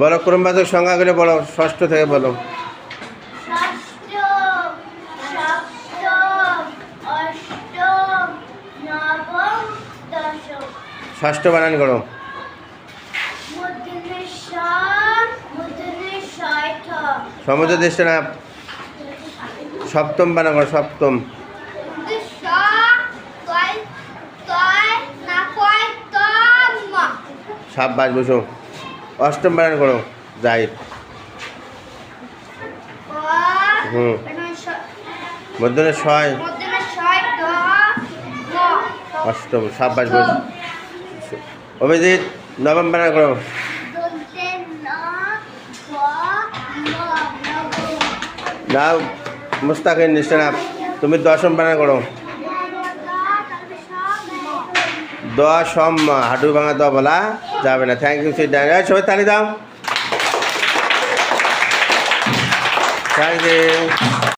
বলো ক্রমবাচক সংখ্যাগুলো বলো, ষষ্ঠ থেকে বলো। ষষ্ঠ বানান করো। সমুদ্র দেশ না, সপ্তম বানান করো, সপ্তম। সাব্বাস, বসো। অষ্টম বানান করো, যাই। মধ্যে ছয়, অষ্টম, সাব্বাস, বসো। অভিজিৎ নবম বানান করো। নাও মুস্তাকিন নিশ্চয়, তুমি দশম বানান করো। দশম, হাঁটু ভাঙা দ বলা যাবে না। Thank you, sit down. সবাই তালি দাও। Thank you.